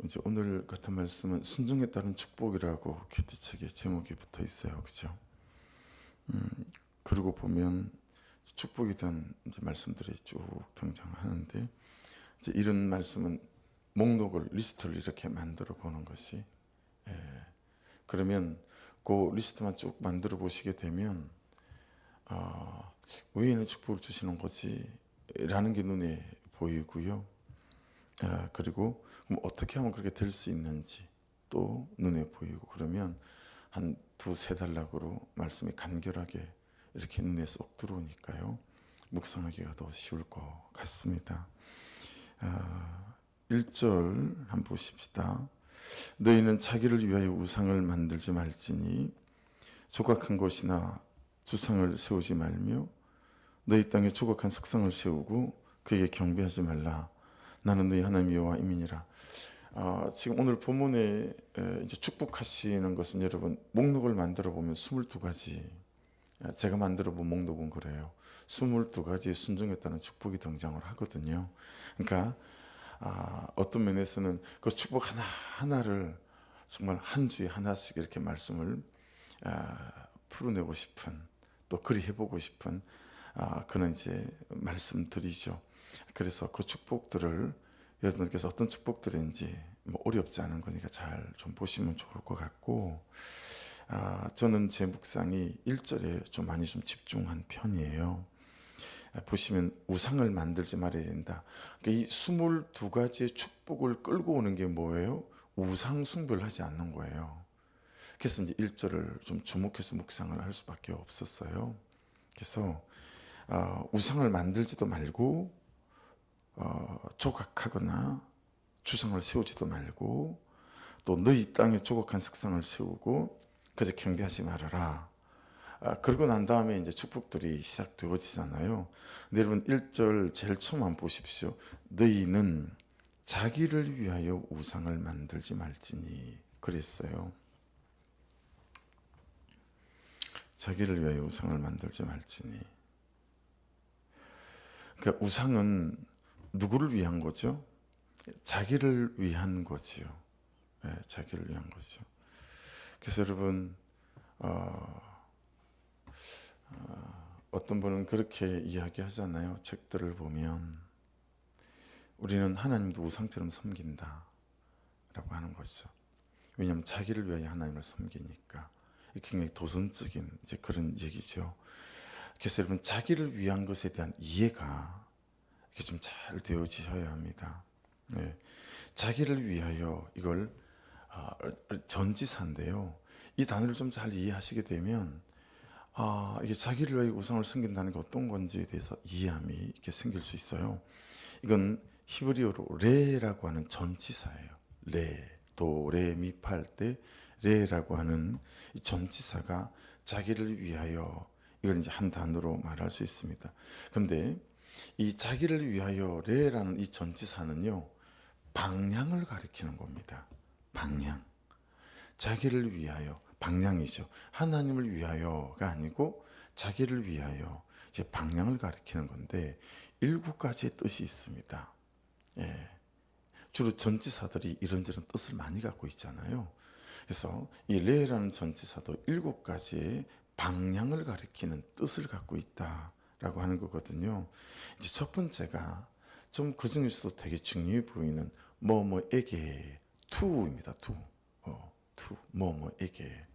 이제 오늘 같은 말씀은 순종에 따른 축복이라고 큐티책에 제목이 붙어 있어요. 그죠? 그리고 보면 축복에 대한 이제 말씀들이 쭉 등장하는데, 이제 이런 말씀은 목록을, 리스트를 이렇게 만들어 보는 것이, 그러면 그 리스트만 쭉 만들어 보시게 되면, 왜 이런 축복을 주시는 거지? 라는 게 눈에 보이고요. 그리고 그럼 어떻게 하면 그렇게 될 수 있는지 또 눈에 보이고, 그러면 한 두세 단락으로 말씀이 간결하게 이렇게 눈에 쏙 들어오니까요, 묵상하기가 더 쉬울 것 같습니다. 1절 한번 보십시다. 너희는 자기를 위하여 우상을 만들지 말지니 조각한 곳이나 주상을 세우지 말며 너희 땅에 조각한 석상을 세우고 그에게 경배하지 말라. 나는 너희 하나님 여호와임이니라. 지금 오늘 본문에 이제 축복하시는 것은, 여러분 목록을 만들어 보면 22가지, 제가 만들어 본 목록은 그래요. 22가지 순종에 따른 축복이 등장을 하거든요. 그러니까 어떤 면에서는 그 축복 하나하나를 정말 한 주에 하나씩 이렇게 말씀을 풀어내고 싶은, 또 그리 해보고 싶은 그런 이제 말씀들이죠. 그래서 그 축복들을 여러분께서 어떤 축복들인지 뭐 어렵지 않은 거니까 잘 좀 보시면 좋을 것 같고, 저는 제 묵상이 1절에 좀 많이 좀 집중한 편이에요. 보시면 우상을 만들지 말아야 된다. 그러니까 이 22가지의 축복을 끌고 오는 게 뭐예요? 우상 숭배를 하지 않는 거예요. 그래서 이제 1절을 좀 주목해서 묵상을 할 수밖에 없었어요. 그래서 우상을 만들지도 말고, 조각하거나 주상을 세우지도 말고, 또 너희 땅에 조각한 석상을 세우고 그래서 경배하지 말아라. 그러고 난 다음에 이제 축복들이 시작되어지잖아요. 근데 여러분 1절 제일 처음 한번 보십시오. 너희는 자기를 위하여 우상을 만들지 말지니 그랬어요. 자기를 위하여 우상을 만들지 말지니. 그러니까 우상은 누구를 위한 거죠? 자기를 위한 거지요. 자기를 위한 거죠. 그래서 여러분, 어떤 분은 그렇게 이야기하잖아요. 책들을 보면 우리는 하나님도 우상처럼 섬긴다 라고 하는 거죠. 왜냐하면 자기를 위하여 하나님을 섬기니까. 굉장히 도전적인 이제 그런 얘기죠. 그래서 여러분, 자기를 위한 것에 대한 이해가 이렇게 좀 잘 되어지셔야 합니다. 자기를 위하여, 이걸 전지사인데요. 이 단어를 좀 잘 이해하시게 되면, 이게 자기를 위하여 우상을 섬긴다는 게 어떤 건지에 대해서 이해함이 이렇게 생길 수 있어요. 이건 히브리어로 레라고 하는 전치사예요. 레, 도, 레, 미, 팔 때 레라고 하는 이 전치사가 자기를 위하여, 이걸 이제 한 단어로 말할 수 있습니다. 근데 이 자기를 위하여 레라는 이 전치사는요, 방향을 가리키는 겁니다. 방향. 자기를 위하여, 방향이죠. 하나님을 위하여가 아니고 자기를 위하여, 이제 방향을 가리키는 건데 7가지의 뜻이 있습니다. 주로 전치사들이 이런저런 뜻을 많이 갖고 있잖아요. 그래서 이 레라는 전치사도 7가지의 방향을 가리키는 뜻을 갖고 있다라고 하는 거거든요. 이제 첫 번째가 좀 그 중에서도 되게 중요해 보이는 뭐뭐에게, to입니다. to, 뭐뭐에게.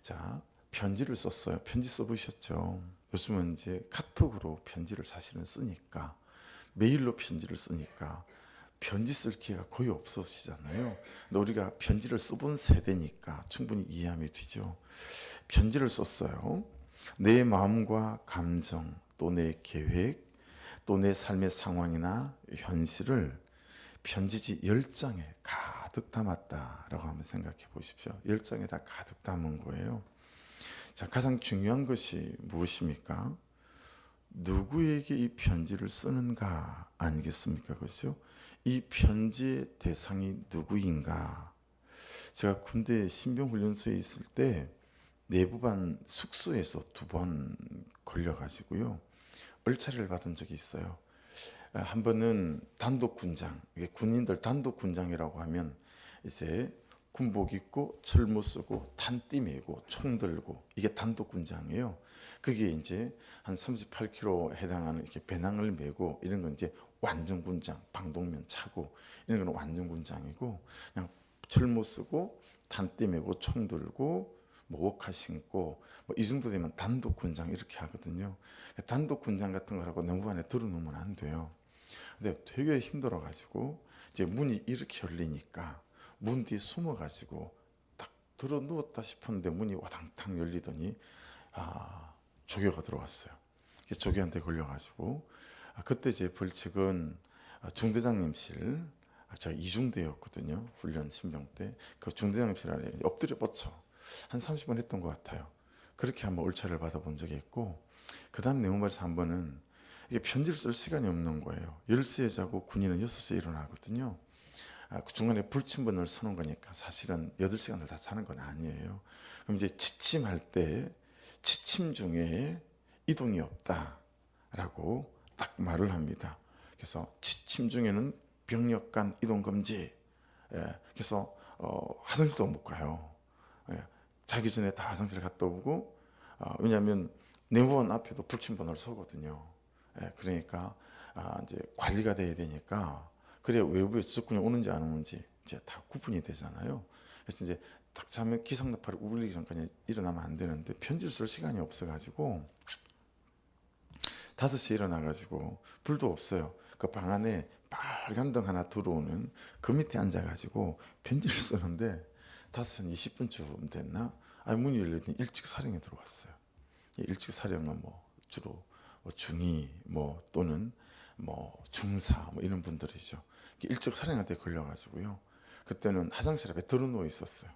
자, 편지를 썼어요. 편지 써보셨죠? 요즘은 이제 카톡으로 편지를 사실은 쓰니까, 메일로 편지를 쓰니까 편지 쓸 기회가 거의 없으시잖아요. 근데 우리가 편지를 써본 세대니까 충분히 이해함이 되죠. 편지를 썼어요. 내 마음과 감정, 또 내 계획, 또 내 삶의 상황이나 현실을 편지지 10장에 가득 담았다라고 한번 생각해 보십시오. 10장에 다 가득 담은 거예요. 자, 가장 중요한 것이 무엇입니까? 누구에게 이 편지를 쓰는가 아니겠습니까? 그렇죠? 이 편지의 대상이 누구인가? 제가 군대 신병훈련소에 있을 때 내부반 숙소에서 2번 걸려가지고요, 얼차려를 받은 적이 있어요. 한 번은 단독 군장, 이게 군인들 단독 군장이라고 하면 이제 군복 입고 철모 쓰고 탄띠 메고 총 들고 이게 단독 군장이에요. 그게 이제 한 38kg 해당하는 이렇게 배낭을 메고 이런 건 이제 완전 군장, 방독면 차고 이런 건 완전 군장이고, 그냥 철모 쓰고 탄띠 메고 총 들고 뭐 워카 신고 뭐 이 정도 되면 단독 군장 이렇게 하거든요. 단독 군장 같은 거라고 너무 안에 들어놓으면 안 돼요. 근데 되게 힘들어 가지고 이제 문이 이렇게 열리니까 문 뒤에 숨어 가지고 딱 들어 누웠다 싶었는데 문이 와당탕 열리더니 조교가 들어왔어요. 조교한테 걸려 가지고 그때 제 벌칙은 중대장님실, 제가 이중대였거든요. 훈련 신병 때. 그 중대장님실 안에 엎드려 뻗쳐 한 30번 했던 것 같아요. 그렇게 한번 얼차를 받아본 적이 있고, 그 다음 내무반에서 한 번은 이게 편지를 쓸 시간이 없는 거예요. 10시에 자고 군인은 6시에 일어나거든요. 그 중간에 불침번을 서는 거니까 사실은 8시간을 다 자는 건 아니에요. 그럼 이제 지침할 때 지침 중에 이동이 없다라고 딱 말을 합니다. 그래서 지침 중에는 병력 간 이동 금지. 그래서 화장실도 못 가요. 자기 전에 다 화장실 갔다 오고, 왜냐하면 내무원 앞에도 불침번호를 서거든요. 그러니까 이제 관리가 돼야 되니까, 그래야 외부에 적군이 오는지 안 오는지 이제 다 구분이 되잖아요. 그래서 이제 딱 자면 기상나팔이 울리기 전까지 일어나면 안 되는데 편지를 쓸 시간이 없어가지고 5시에 일어나가지고 불도 없어요. 그 방 안에 빨간 등 하나 들어오는 그 밑에 앉아가지고 편지를 쓰는데 5시 20분쯤 됐나? 문이 열리더니 일찍 사령이 들어왔어요. 일찍 사령은 뭐 주로 중위 또는 중사 이런 분들이죠. 일찍 사령한테 걸려가지고요. 그때는 화장실 앞에 들어 누워 있었어요.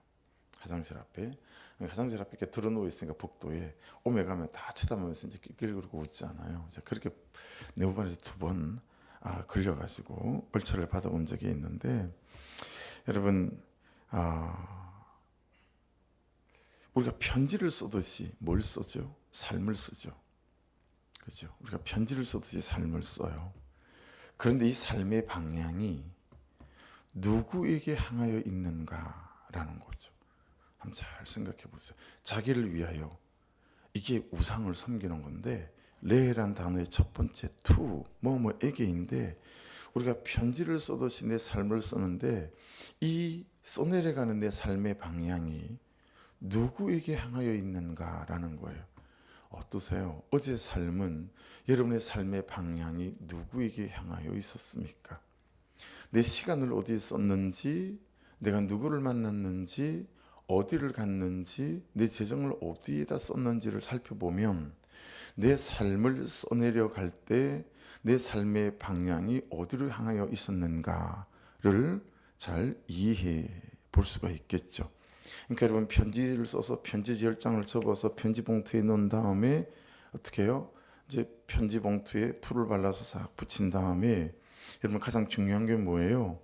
화장실 앞에 이렇게 들어 누워 있으니까 복도에 오며 가면 다 쳐다보면서 이제 낄낄거리고 웃잖아요. 그렇게 내무반에서 2번 걸려가지고 벌처를 받아온 적이 있는데, 여러분 우리가 편지를 쓰듯이 뭘 쓰죠? 삶을 쓰죠. 그렇죠? 우리가 편지를 쓰듯이 삶을 써요. 그런데 이 삶의 방향이 누구에게 향하여 있는가라는 거죠. 한번 잘 생각해 보세요. 자기를 위하여, 이게 우상을 섬기는 건데, 레란 단어의 첫 번째 투 뭐뭐에게인데, 우리가 편지를 써듯이 내 삶을 쓰는데 이 써내려가는 내 삶의 방향이 누구에게 향하여 있는가라는 거예요. 어떠세요? 어제 삶은, 여러분의 삶의 방향이 누구에게 향하여 있었습니까? 내 시간을 어디에 썼는지, 내가 누구를 만났는지, 어디를 갔는지, 내 재정을 어디에다 썼는지를 살펴보면 내 삶을 써내려 갈 때 내 삶의 방향이 어디로 향하여 있었는가를 잘 이해해 볼 수가 있겠죠. 그러니까 여러분, 편지를 써서 편지 10장을 접어서 편지 봉투에 넣은 다음에 어떻게 해요? 이제 편지 봉투에 풀을 발라서 싹 붙인 다음에, 여러분 가장 중요한 게 뭐예요?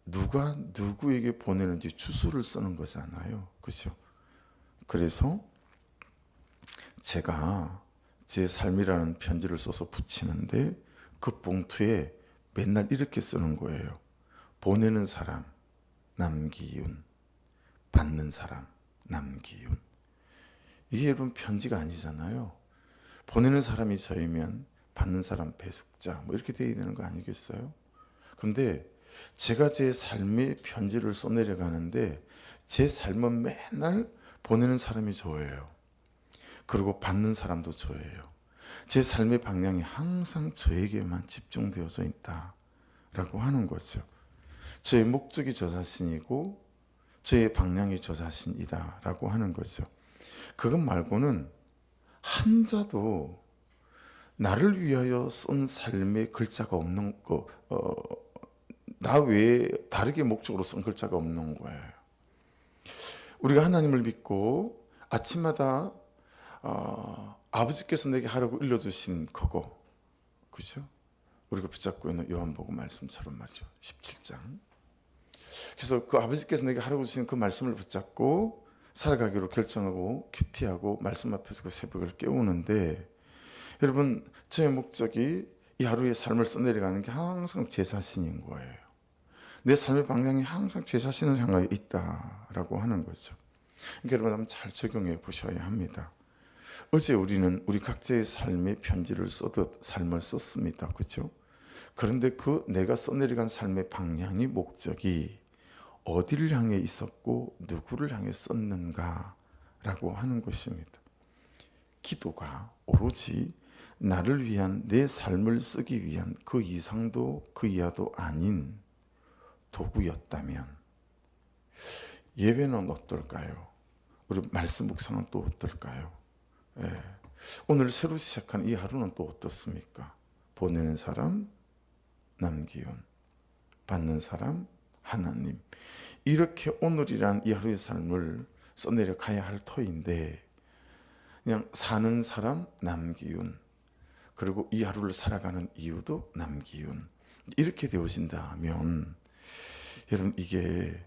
누가 누구에게 보내는지 주소를 쓰는 거잖아요. 그렇죠? 그래서 제가 제 삶이라는 편지를 써서 붙이는데 그 봉투에 맨날 이렇게 쓰는 거예요. 보내는 사람 남기윤, 받는 사람 남기윤. 이게 여러분 편지가 아니잖아요. 보내는 사람이 저이면 받는 사람 배숙자 이렇게 돼야 되는 거 아니겠어요? 그런데 제가 제 삶의 편지를 써내려 가는데 제 삶은 맨날 보내는 사람이 저예요. 그리고 받는 사람도 저예요. 제 삶의 방향이 항상 저에게만 집중되어져 있다라고 하는 거죠. 저의 목적이 저 자신이고 저의 방향이 저 자신이다라고 하는 거죠. 그것 말고는 한자도 나를 위하여 쓴 삶의 글자가 없는 거, 나 외에 다르게 목적으로 쓴 글자가 없는 거예요. 우리가 하나님을 믿고 아침마다 아버지께서 내게 하라고 일러주신 그거, 그죠? 우리가 붙잡고 있는 요한복음 말씀처럼 말이죠. 17장. 그래서 그 아버지께서 내게 하라고 주신 그 말씀을 붙잡고 살아가기로 결정하고 큐티하고 말씀 앞에서 그 새벽을 깨우는데, 여러분 저의 목적이 이 하루의 삶을 써내려가는 게 항상 제 자신인 거예요. 내 삶의 방향이 항상 제 자신을 향하여 있다라고 하는 거죠. 그러니까 여러분 한번 잘 적용해 보셔야 합니다. 어제 우리는 우리 각자의 삶의 편지를 써듯 삶을 썼습니다. 그렇죠? 그런데 그 내가 써내려간 삶의 방향이 목적이 어디를 향해 있었고 누구를 향해 썼는가라고 하는 것입니다. 기도가 오로지 나를 위한 내 삶을 쓰기 위한 그 이상도 그 이하도 아닌 도구였다면 예배는 어떨까요? 우리 말씀 묵상은 또 어떨까요? 예. 오늘 새로 시작한 이 하루는 또 어떻습니까? 보내는 사람 남기훈, 받는 사람 하나님. 이렇게 오늘이란 이 하루의 삶을 써내려 가야 할 터인데 그냥 사는 사람 남기훈, 그리고 이 하루를 살아가는 이유도 남기훈, 이렇게 되어진다면 여러분 이게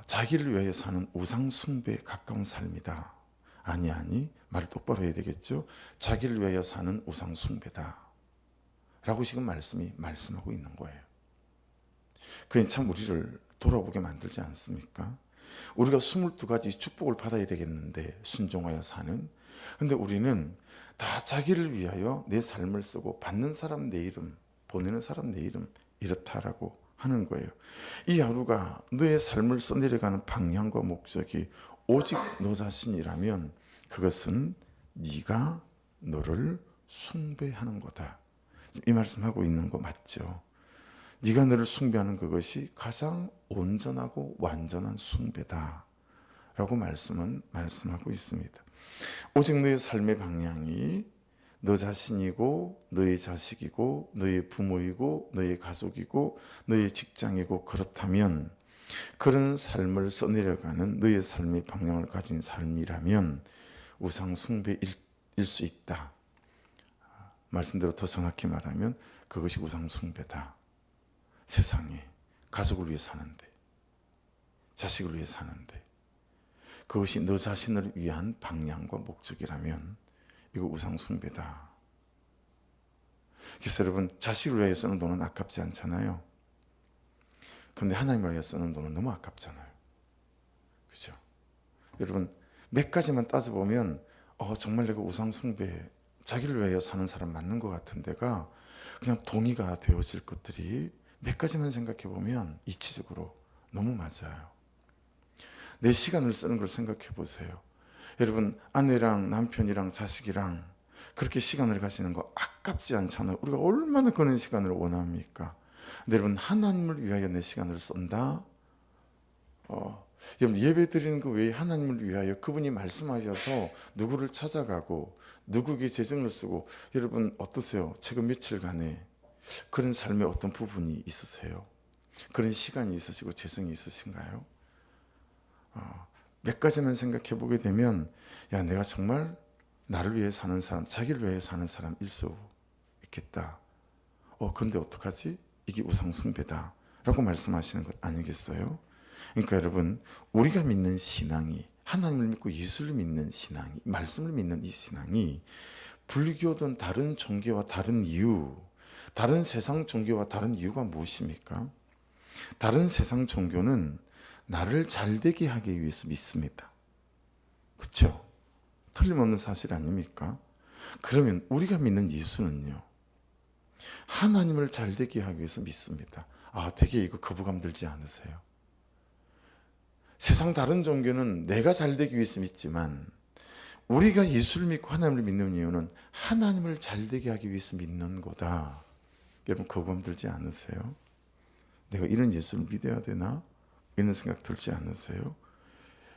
자기를 위하여 사는 우상 숭배에 가까운 삶이다. 아니 말 똑바로 해야 되겠죠. 자기를 위하여 사는 우상 숭배다 라고 지금 말씀하고 있는 거예요. 그게 참 우리를 돌아보게 만들지 않습니까? 우리가 22가지 축복을 받아야 되겠는데 순종하여 사는, 근데 우리는 다 자기를 위하여 내 삶을 쓰고 받는 사람 내 이름, 보내는 사람 내 이름, 이렇다라고 하는 거예요. 이 하루가 너의 삶을 써내려가는 방향과 목적이 오직 너 자신이라면 그것은 네가 너를 숭배하는 거다. 이 말씀하고 있는 거 맞죠? 네가 너를 숭배하는 그것이 가장 온전하고 완전한 숭배다 라고 말씀하고 있습니다. 오직 너의 삶의 방향이 너 자신이고 너의 자식이고 너의 부모이고 너의 가족이고 너의 직장이고 그렇다면, 그런 삶을 써내려가는 너의 삶의 방향을 가진 삶이라면 우상 숭배일 수 있다. 말씀대로 더 정확히 말하면 그것이 우상 숭배다. 세상에 가족을 위해 사는데, 자식을 위해 사는데 그것이 너 자신을 위한 방향과 목적이라면 이거 우상 숭배다. 그래서 여러분, 자식을 위해 쓰는 돈은 아깝지 않잖아요. 그런데 하나님을 위해 쓰는 돈은 너무 아깝잖아요. 그렇죠? 여러분, 몇 가지만 따져보면 정말 내가 우상 숭배, 자기를 위하여 사는 사람 맞는 것 같은 데가 그냥 동의가 되어질 것들이 몇 가지만 생각해 보면 이치적으로 너무 맞아요. 내 시간을 쓰는 걸 생각해 보세요. 여러분, 아내랑 남편이랑 자식이랑 그렇게 시간을 가지는 거 아깝지 않잖아요. 우리가 얼마나 그런 시간을 원합니까? 근데 여러분, 하나님을 위하여 내 시간을 쓴다? 여러분, 예배 드리는 그 외에 하나님을 위하여 그분이 말씀하셔서 누구를 찾아가고 누구에게 재정을 쓰고, 여러분 어떠세요? 최근 며칠간에 그런 삶의 어떤 부분이 있으세요? 그런 시간이 있으시고 재정이 있으신가요? 몇 가지만 생각해 보게 되면 내가 정말 나를 위해 사는 사람, 자기를 위해 사는 사람일 수 있겠다. 그런데 어떡하지? 이게 우상 숭배다 라고 말씀하시는 것 아니겠어요? 그러니까 여러분, 우리가 믿는 신앙이, 하나님을 믿고 예수를 믿는 신앙이, 말씀을 믿는 이 신앙이 불교든 다른 종교와 다른 이유, 다른 세상 종교와 다른 이유가 무엇입니까? 다른 세상 종교는 나를 잘되게 하기 위해서 믿습니다. 그렇죠? 틀림없는 사실 아닙니까? 그러면 우리가 믿는 예수는요, 하나님을 잘되게 하기 위해서 믿습니다. 되게 이거 거부감 들지 않으세요? 세상 다른 종교는 내가 잘되기 위해서 믿지만 우리가 예수를 믿고 하나님을 믿는 이유는 하나님을 잘되게 하기 위해서 믿는 거다. 여러분, 거부감 들지 않으세요? 내가 이런 예수를 믿어야 되나? 이런 생각 들지 않으세요?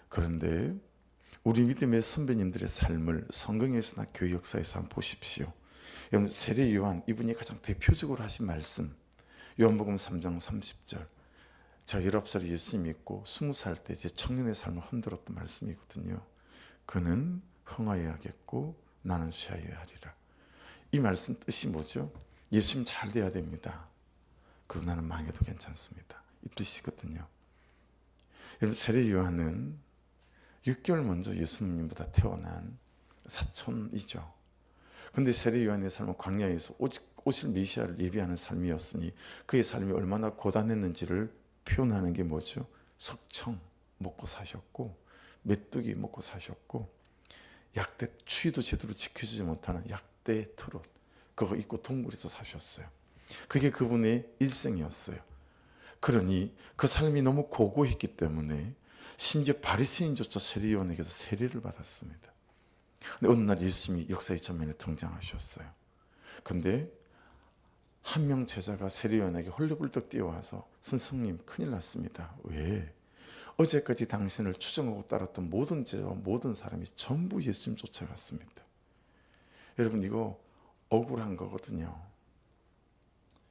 그런데 우리 믿음의 선배님들의 삶을 성경에서나 교회 역사에서 한번 보십시오. 여러분, 세례 요한, 이분이 가장 대표적으로 하신 말씀, 요한복음 3장 30절. 제가 19살에 예수님 믿고 20살 때 제 청년의 삶을 흔들었던 말씀이거든요. 그는 흥하여야겠고 나는 쉬어야 하리라. 이 말씀 뜻이 뭐죠? 예수님 잘 돼야 됩니다. 그리고 나는 망해도 괜찮습니다. 이 뜻이거든요. 여러분, 세례 요한은 6개월 먼저 예수님보다 태어난 사촌이죠. 그런데 세례 요한의 삶은 광야에서 오실 메시아를 예비하는 삶이었으니 그의 삶이 얼마나 고단했는지를 표현하는 게 뭐죠? 석청 먹고 사셨고, 메뚜기 먹고 사셨고, 약대 추위도 제대로 지켜주지 못하는 약대 트롯 그거 입고 동굴에서 사셨어요. 그게 그분의 일생이었어요. 그러니 그 삶이 너무 고고했기 때문에 심지어 바리새인조차 세리요한에게서 세례를 받았습니다. 근데 어느 날 예수님이 역사의 전면에 등장하셨어요. 근데 한 명 제자가 세리요한에게 헐레벌떡 뛰어와서 선생님 큰일 났습니다. 왜? 어제까지 당신을 추종하고 따랐던 모든 제자와 모든 사람이 전부 예수님 쫓아갔습니다. 여러분 이거 억울한 거거든요.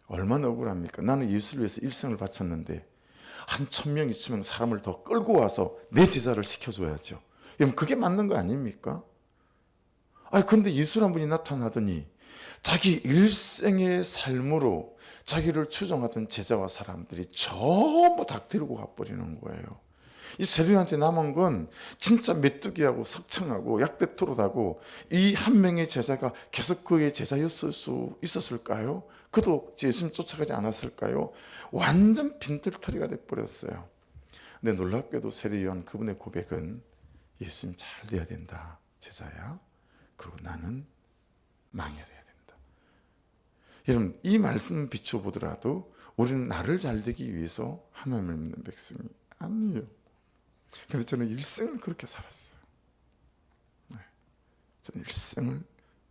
얼마나 억울합니까? 나는 예수를 위해서 일생을 바쳤는데 한 1000명 2000명 사람을 더 끌고 와서 내 제자를 시켜줘야죠. 여러분 그게 맞는 거 아닙니까? 근데 예수란 분이 나타나더니 자기 일생의 삶으로 자기를 추종하던 제자와 사람들이 전부 다 데리고 가버리는 거예요. 이 세리요한테 남은 건 진짜 메뚜기하고 석청하고 약대토롯하고 이 한 명의 제자가 계속 그의 제자였을 수 있었을까요? 그도 예수님 쫓아가지 않았을까요? 완전 빈털터리가 돼버렸어요. 근데 놀랍게도 세리요한 그분의 고백은 예수님 잘 돼야 된다 제자야. 그리고 나는 망해야 된다. 여러분 이 말씀 비춰보더라도 우리는 나를 잘 되기 위해서 하나님을 믿는 백성이 아니에요. 그래서 저는 일생을 그렇게 살았어요. 저는 일생을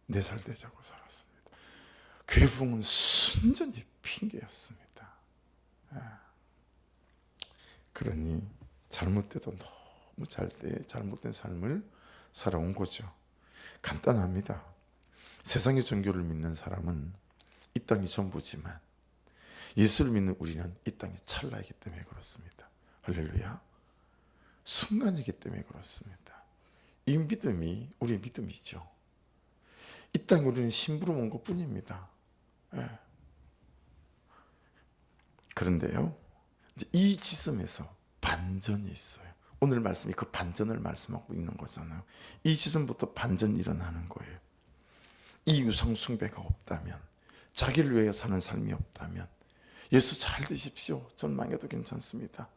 내 잘 되자고 살았습니다. 교회 부흥은 순전히 핑계였습니다. 그러니 잘못돼도 너무 잘못된 삶을 살아온 거죠. 간단합니다. 세상의 종교를 믿는 사람은 이 땅이 전부지만 예수를 믿는 우리는 이 땅이 찰나이기 때문에 그렇습니다. 할렐루야. 순간이기 때문에 그렇습니다. 이 믿음이 우리의 믿음이죠. 이 땅에 우리는 심부름 온 것뿐입니다. 그런데요, 이 지점에서 반전이 있어요. 오늘 말씀이 그 반전을 말씀하고 있는 거잖아요. 이 지점부터 반전이 일어나는 거예요. 이 유상 숭배가 없다면, 자기를 위해 사는 삶이 없다면, 예수 잘 되십시오, 전 망해도 괜찮습니다,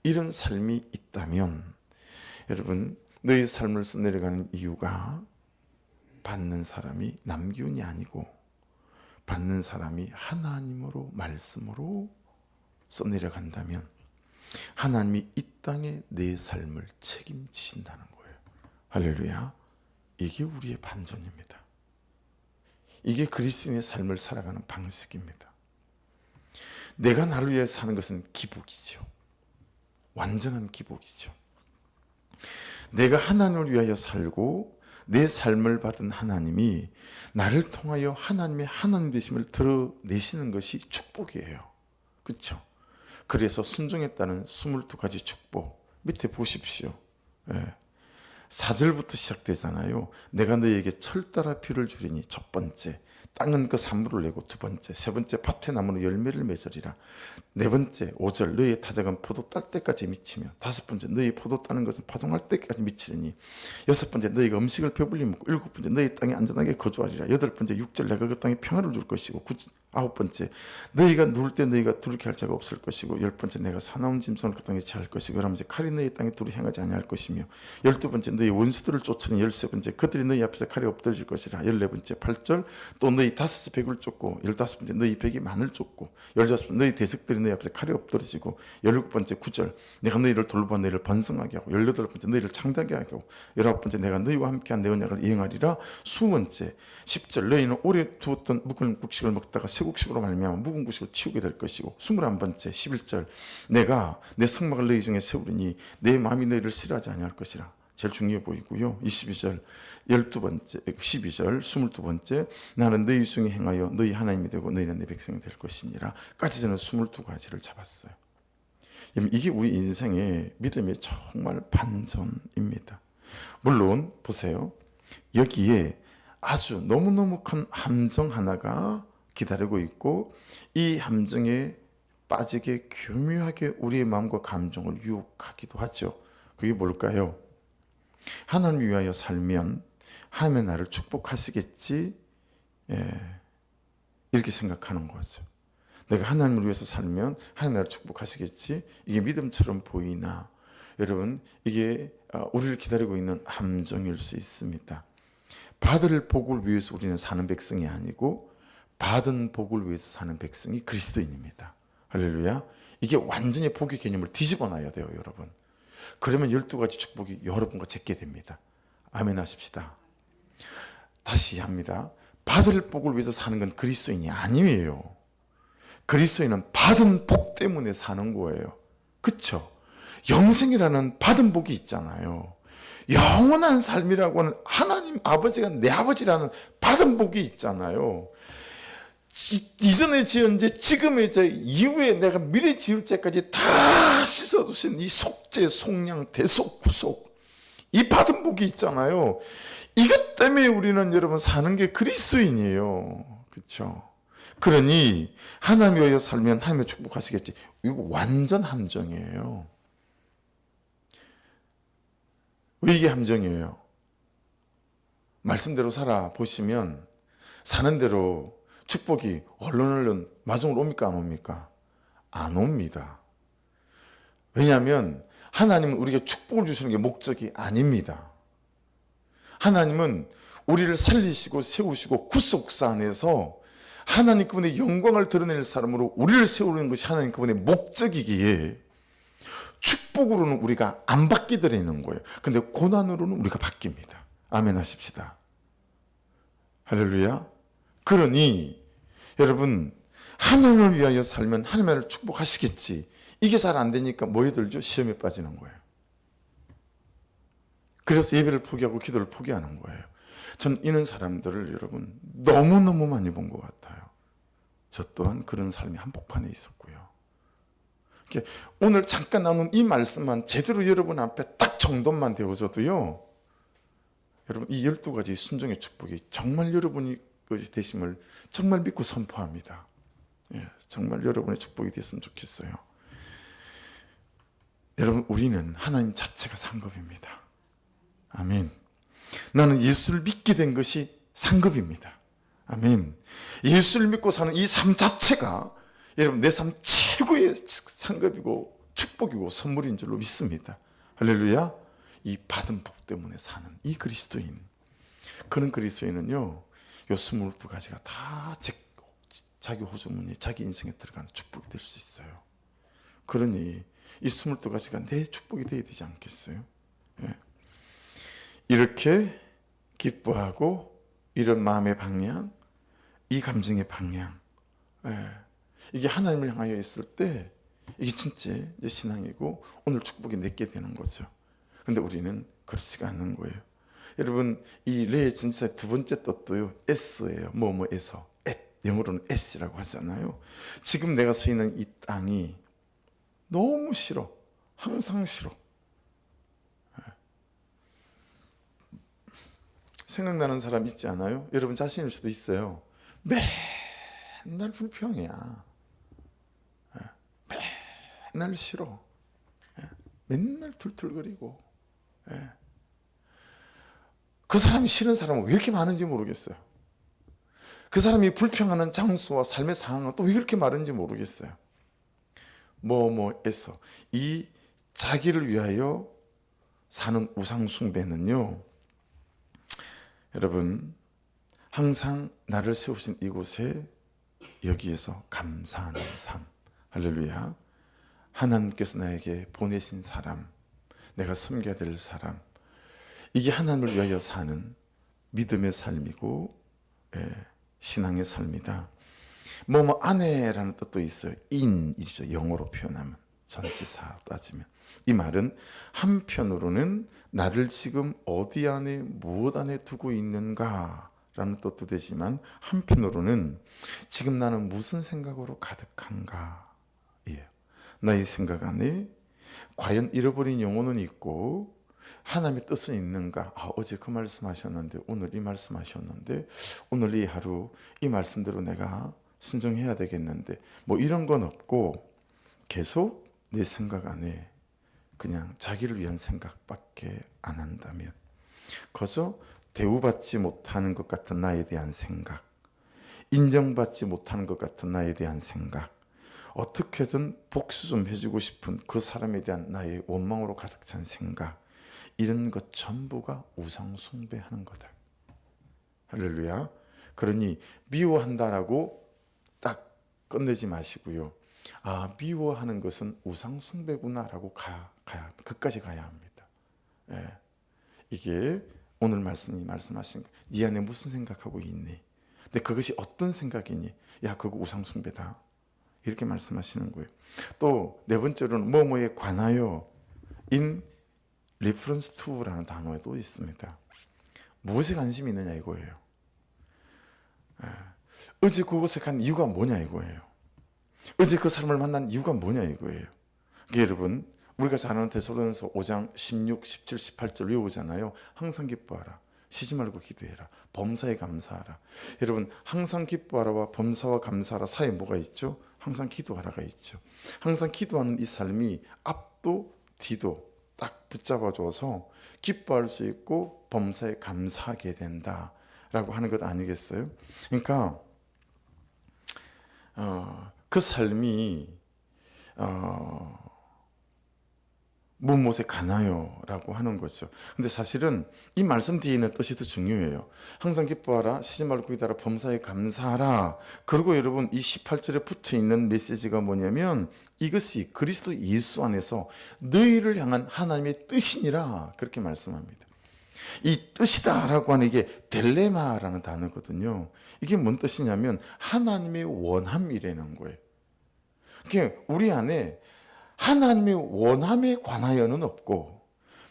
이런 삶이 있다면, 여러분 너희 삶을 써내려가는 이유가 받는 사람이 남기운이 아니고 받는 사람이 하나님으로 말씀으로 써내려간다면 하나님이 이 땅에 내 삶을 책임지신다는 거예요. 할렐루야. 이게 우리의 반전입니다. 이게 그리스도인의 삶을 살아가는 방식입니다. 내가 나를 위해 사는 것은 기복이죠. 완전한 기복이죠. 내가 하나님을 위하여 살고 내 삶을 받은 하나님이 나를 통하여 하나님의 하나님 되심을 드러내시는 것이 축복이에요. 그렇죠? 그래서 순종했다는 22가지 축복 밑에 보십시오. 4절부터 시작되잖아요. 내가 너희에게 철 따라 비를 주리니 첫 번째, 땅은 그 산물을 내고 두 번째, 세 번째, 밭의 나무는 열매를 맺으리라. 네 번째, 5절, 너희의 타작은 포도 딸 때까지 미치며, 다섯 번째, 너희 포도 따는 것은 파종할 때까지 미치리니, 여섯 번째, 너희가 음식을 배불리 먹고, 일곱 번째, 너희 땅에 안전하게 거주하리라. 여덟 번째, 6절, 내가 그 땅에 평화를 줄 것이고, 아홉 번째, 너희가 누울 때 너희가 두렵게 할 자가 없을 것이고, 열 번째, 내가 사나운 짐승을 그 땅에 취할 것이고, 열한 번째, 칼이 너희 땅에 두루 행하지 아니할 것이며, 열두 번째, 너희 원수들을 쫓으니, 열세 번째, 그들이 너희 앞에서 칼이 엎드러질 것이라. 열네 번째, 8절, 또 너희 다섯째 백을 쫓고, 열다섯 번째, 너희 백이 만을 쫓고, 열여섯 번째, 너희 대적들이 너희 앞에서 칼이 엎드러지고, 열일곱 번째, 9절, 내가 너희를 돌보아 너희를 번성하게 하고, 열여덟 번째, 너희를 창대하게 하고, 열아홉 번째, 내가 너희와 함께한 내 언약을 이행하리라. 스무 번째, 10절, 너희는 오래 두었던 묵은 곡식을 먹다가 새 곡식으로 말미암아 묵은 곡식을 치우게 될 것이고, 21번째, 11절, 내가 내 성막을 너희 중에 세우리니 내 마음이 너희를 싫어하지 아니할 것이라. 제일 중요해 보이고요. 22절, 12번째, 12절, 22번째, 나는 너희 중에 행하여 너희 하나님이 되고 너희는 내 백성이 될 것이니라. 까지 저는 22가지를 잡았어요. 이게 우리 인생의 믿음의 정말 반전입니다. 물론 보세요. 여기에 아주 너무너무 큰 함정 하나가 기다리고 있고, 이 함정에 빠지게 교묘하게 우리의 마음과 감정을 유혹하기도 하죠. 그게 뭘까요? 하나님을 위하여 살면 하나님의 나를 축복하시겠지, 이렇게 생각하는 거죠. 내가 하나님을 위해서 살면 하나님 나를 축복하시겠지. 이게 믿음처럼 보이나? 여러분, 이게 우리를 기다리고 있는 함정일 수 있습니다. 받을 복을 위해서 우리는 사는 백성이 아니고 받은 복을 위해서 사는 백성이 그리스도인입니다. 할렐루야. 이게 완전히 복의 개념을 뒤집어 놔야 돼요, 여러분. 그러면 12가지 축복이 여러분과 제게 됩니다. 아멘 하십시다. 다시 합니다. 받을 복을 위해서 사는 건 그리스도인이 아니에요. 그리스도인은 받은 복 때문에 사는 거예요. 그렇죠? 영생이라는 받은 복이 있잖아요. 영원한 삶이라고 하는 하나님 아버지가 내 아버지라는 받은 복이 있잖아요. 이전에 지은 죄, 지금의 죄, 이후에 내가 미래 지을 죄까지 다 씻어주신 이 속죄, 속량, 대속, 구속, 이 받은 복이 있잖아요. 이것 때문에 우리는 여러분 사는 게 그리스도인이에요. 그렇죠? 그러니 하나님 위하여 살면 하나님을 축복하시겠지. 이거 완전 함정이에요. 왜 이게 함정이에요? 말씀대로 살아보시면 사는 대로 축복이 얼른 마중으로 옵니까 안 옵니까? 안 옵니다. 왜냐하면 하나님은 우리에게 축복을 주시는 게 목적이 아닙니다. 하나님은 우리를 살리시고 세우시고 구속사 안에서 하나님 그분의 영광을 드러낼 사람으로 우리를 세우는 것이 하나님 그분의 목적이기에 축복으로는 우리가 안 받게 되는 거예요. 근데 고난으로는 우리가 바뀝니다. 아멘 하십시다. 할렐루야. 그러니 여러분 하나님을 위하여 살면 하나님을 축복하시겠지. 이게 잘 안 되니까 뭐에 들죠? 시험에 빠지는 거예요. 그래서 예배를 포기하고 기도를 포기하는 거예요. 전 이런 사람들을 여러분 너무너무 많이 본 것 같아요. 저 또한 그런 삶이 한복판에 있었고요. 오늘 잠깐 나눈 이 말씀만 제대로 여러분 앞에 딱 정돈만 되어져도요, 여러분 이 12가지 순종의 축복이 정말 여러분이 되심을 정말 믿고 선포합니다. 정말 여러분의 축복이 됐으면 좋겠어요. 여러분 우리는 하나님 자체가 상급입니다. 아멘. 나는 예수를 믿게 된 것이 상급입니다. 아멘. 예수를 믿고 사는 이 삶 자체가 여러분 내 삶 최고의 상급이고 축복이고 선물인 줄로 믿습니다. 할렐루야. 이 받은 복 때문에 사는 이 그리스도인, 그런 그리스도인은요 요 22가지가 다 자기 호주머니, 자기 인생에 들어가는 축복이 될 수 있어요. 그러니 이 22가지가 내 축복이 되어야 되지 않겠어요? 이렇게 기뻐하고 이런 마음의 방향, 이 감정의 방향, 이게 하나님을 향하여 있을 때 이게 진짜 신앙이고 오늘 축복이 내게 되는 거죠. 근데 우리는 그렇지가 않는 거예요. 여러분 이 레의 진짜의 두 번째 뜻도요 S예요. 뭐뭐에서 영어로는 S라고 하잖아요. 지금 내가 서 있는 이 땅이 너무 싫어. 항상 싫어. 생각나는 사람 있지 않아요? 여러분 자신일 수도 있어요. 맨날 불평이야. 맨날 싫어. 맨날 툴툴거리고. 그 사람이 싫은 사람은 왜 이렇게 많은지 모르겠어요. 그 사람이 불평하는 장소와 삶의 상황은 또 왜 이렇게 많은지 모르겠어요. 뭐뭐에서 이 자기를 위하여 사는 우상 숭배는요, 여러분 항상 나를 세우신 이곳에 여기에서 감사하는 삶. 할렐루야. 하나님께서 나에게 보내신 사람, 내가 섬겨야 될 사람, 이게 하나님을 위하여 사는 믿음의 삶이고 신앙의 삶이다. 뭐뭐 아내라는 뜻도 있어요. 인이죠. 영어로 표현하면 전치사 따지면 이 말은 한편으로는 나를 지금 어디 안에 무엇 안에 두고 있는가 라는 뜻도 되지만 한편으로는 지금 나는 무슨 생각으로 가득한가 예요. 나의 생각 안에 과연 잃어버린 영혼은 있고 하나님의 뜻은 있는가? 어제 그 말씀하셨는데 오늘 이 말씀하셨는데 오늘 이 하루 이 말씀대로 내가 순종해야 되겠는데 뭐 이런 건 없고 계속 내 생각 안에 그냥 자기를 위한 생각밖에 안 한다면 거저 대우받지 못하는 것 같은 나에 대한 생각, 인정받지 못하는 것 같은 나에 대한 생각, 어떻게든 복수 좀 해주고 싶은 그 사람에 대한 나의 원망으로 가득 찬 생각, 이런 것 전부가 우상 숭배하는 거다. 할렐루야. 그러니 미워한다라고 딱 끝내지 마시고요. 아, 미워하는 것은 우상 숭배구나라고 그까지 가야 합니다. 예. 이게 오늘 말씀이 말씀하신 거. 네 안에 무슨 생각하고 있니? 근데 그것이 어떤 생각이니? 야, 그거 우상 숭배다. 이렇게 말씀하시는 거예요. 또 네 번째로는 뭐뭐에 관하여 in reference to라는 단어에도 있습니다. 무엇에 관심이 있느냐 이거예요. 어제 그곳에 간 이유가 뭐냐 이거예요. 어제 그 사람을 만난 이유가 뭐냐 이거예요. 그러니까 여러분, 우리가 잘 아는 데살로니가서 5장 16, 17, 18절 외우잖아요. 항상 기뻐하라. 쉬지 말고 기도해라. 범사에 감사하라. 여러분, 항상 기뻐하라와 범사와 감사하라 사이에 뭐가 있죠? 항상 기도하라가 있죠. 항상 기도하는 이 삶이 앞도 뒤도 딱 붙잡아줘서 기뻐할 수 있고 범사에 감사하게 된다라고 하는 것 아니겠어요? 그러니까 그 삶이 무엇에 가나요? 라고 하는 거죠. 근데 사실은 이 말씀 뒤에 있는 뜻이 더 중요해요. 항상 기뻐하라, 쉬지 말고 기도하라, 범사에 감사하라. 그리고 여러분, 이 18절에 붙어 있는 메시지가 뭐냐면 이것이 그리스도 예수 안에서 너희를 향한 하나님의 뜻이니라, 그렇게 말씀합니다. 이 뜻이다라고 하는 이게 딜레마라는 단어거든요. 이게 뭔 뜻이냐면 하나님의 원함이라는 거예요. 그러니까 우리 안에 하나님의 원함에 관하여는 없고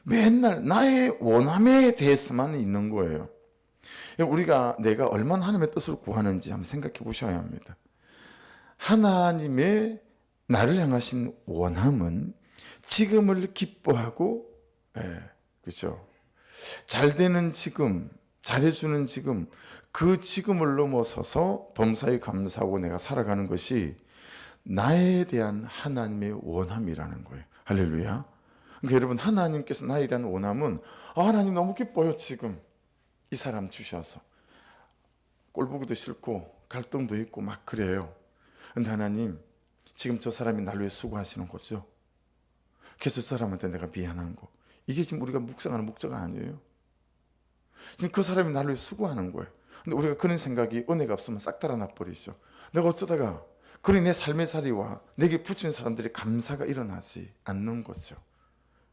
맨날 나의 원함에 대해서만 있는 거예요. 우리가 내가 얼마나 하나님의 뜻을 구하는지 한번 생각해 보셔야 합니다. 하나님의 나를 향하신 원함은 지금을 기뻐하고, 그렇죠? 잘 되는 지금, 잘해주는 지금, 그 지금을 넘어서서 범사에 감사하고 내가 살아가는 것이 나에 대한 하나님의 원함이라는 거예요. 할렐루야. 그러니까 여러분, 하나님께서 나에 대한 원함은 하나님 너무 기뻐요. 지금 이 사람 주셔서 꼴 보기도 싫고 갈등도 있고 막 그래요. 근데 하나님, 지금 저 사람이 나를 위해 수고하시는 거죠. 그래서 저 사람한테 내가 미안한 거, 이게 지금 우리가 묵상하는 목자가 아니에요. 지금 그 사람이 나를 위해 수고하는 거예요. 근데 우리가 그런 생각이 은혜가 없으면 싹 달아나 버리죠. 내가 어쩌다가 그러니 내 삶의 자리와 내게 붙인 사람들이 감사가 일어나지 않는 거죠.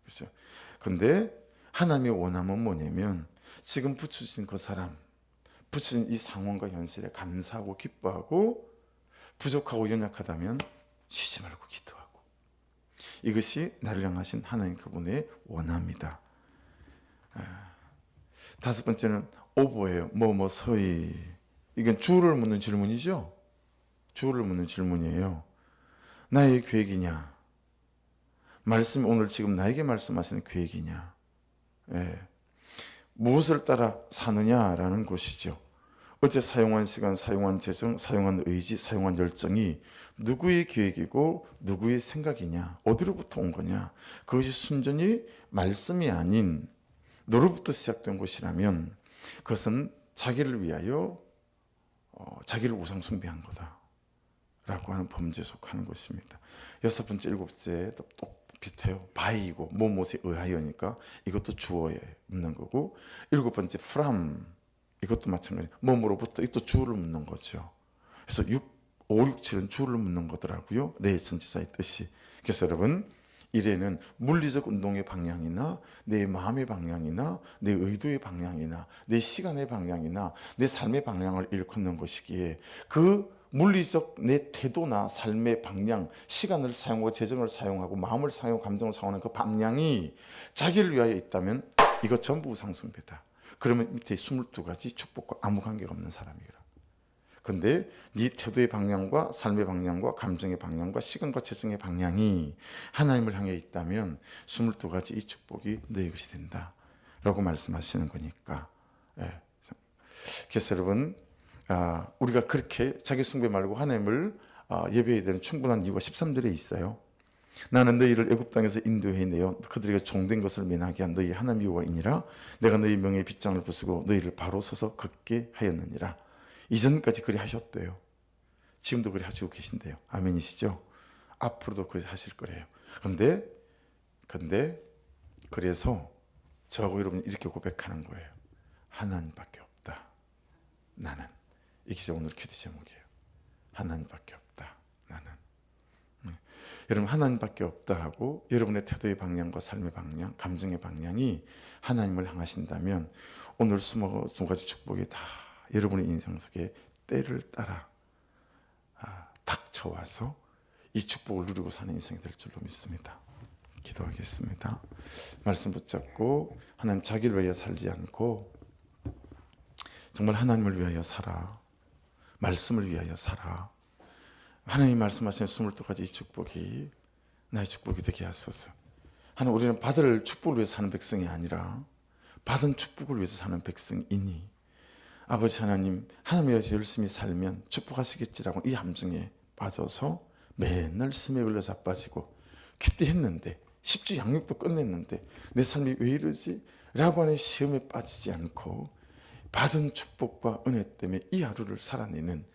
그렇죠? 근데 하나님의 원함은 뭐냐면 지금 붙여진 그 사람, 붙여진 이 상황과 현실에 감사하고 기뻐하고 부족하고 연약하다면 쉬지 말고 기도하고, 이것이 나를 향하신 하나님 그분의 원함이다. 다섯 번째는 오버예요. 뭐뭐서이. 이건 주를 묻는 질문이죠. 주를 묻는 질문이에요. 나의 계획이냐? 말씀, 오늘 지금 나에게 말씀하시는 계획이냐? 무엇을 따라 사느냐라는 것이죠. 어제 사용한 시간, 사용한 재정, 사용한 의지, 사용한 열정이 누구의 계획이고 누구의 생각이냐? 어디로부터 온 거냐? 그것이 순전히 말씀이 아닌 너로부터 시작된 것이라면 그것은 자기를 위하여 자기를 우상 숭배한 거다 라고 하는 범죄에 속하는 것입니다. 여섯 번째, 일곱째 또 비슷해요. 바이고 뭐뭐에 의하여니까 이것도 주어에 묻는 거고, 일곱 번째 from, 이것도 마찬가지. 뭐뭐로부터, 이것도 주어를 묻는 거죠. 그래서 5, 6, 7은 주어를 묻는 거더라고요. 내 전치사의 뜻이. 그래서 여러분, 일에는 물리적 운동의 방향이나 내 마음의 방향이나 내 의도의 방향이나 내 시간의 방향이나 내 삶의 방향을 일컫는 것이기에 그 물리적 내 태도나 삶의 방향, 시간을 사용하고 재정을 사용하고 마음을 사용하고 감정을 사용하는 그 방향이 자기를 위하여 있다면 이거 전부 우상숭배다. 그러면 밑에 22가지 축복과 아무 관계가 없는 사람이라. 근데 네 태도의 방향과 삶의 방향과 감정의 방향과 시간과 재정의 방향이 하나님을 향해 있다면 22가지 이 축복이 너의 것이 된다 라고 말씀하시는 거니까. 그래서 여러분, 우리가 그렇게 자기 숭배 말고 하나님을 예배해야 되는 충분한 이유가 13절에 있어요. 나는 너희를 애굽 땅에서 인도해내어 그들에게 종된 것을 면하게 한 너희 하나님 여호와이니라. 내가 너희 명예의 빗장을 부수고 너희를 바로 서서 걷게 하였느니라. 이전까지 그리 하셨대요. 지금도 그리 하시고 계신데요. 아멘이시죠? 앞으로도 그리 하실 거래요. 근데 그래서 저하고 여러분 이렇게 고백하는 거예요. 하나님밖에 없다. 나는. 이게 오늘 퀴즈 제목이에요. 하나님밖에 없다. 나는. 여러분 하나님밖에 없다 하고 여러분의 태도의 방향과 삶의 방향, 감정의 방향이 하나님을 향하신다면 오늘 20가지 축복이 다 여러분의 인생 속에 때를 따라 닥쳐와서 이 축복을 누리고 사는 인생이 될 줄로 믿습니다. 기도하겠습니다. 말씀 붙잡고 하나님 자기를 위하여 살지 않고 정말 하나님을 위하여 살아. 말씀을 위하여 살아. 하나님 말씀하시는 22가지 이 축복이 나의 축복이 되게 하소서. 하나님 우리는 받을 축복을 위해서 사는 백성이 아니라 받은 축복을 위해서 사는 백성이니 아버지 하나님 하나님 위해서 열심히 살면 축복하시겠지라고 이 함정에 빠져서 맨날 스매에 걸려 자빠지고 큐티 했는데 10주 양육도 끝냈는데 내 삶이 왜 이러지? 라고 하는 시험에 빠지지 않고 받은 축복과 은혜 때문에 이 하루를 살아내는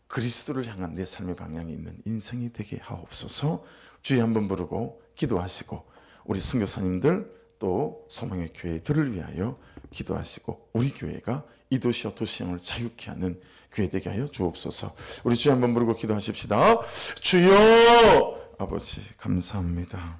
그리스도를 향한 내 삶의 방향이 있는 인생이 되게 하옵소서. 주의 한번 부르고 기도하시고 우리 선교사님들 또 소망의 교회들을 위하여 기도하시고 우리 교회가 이 도시와 도시형을 자유케 하는 교회 되게 하여 주옵소서. 우리 주의 한번 부르고 기도하십시다. 주여 아버지 감사합니다.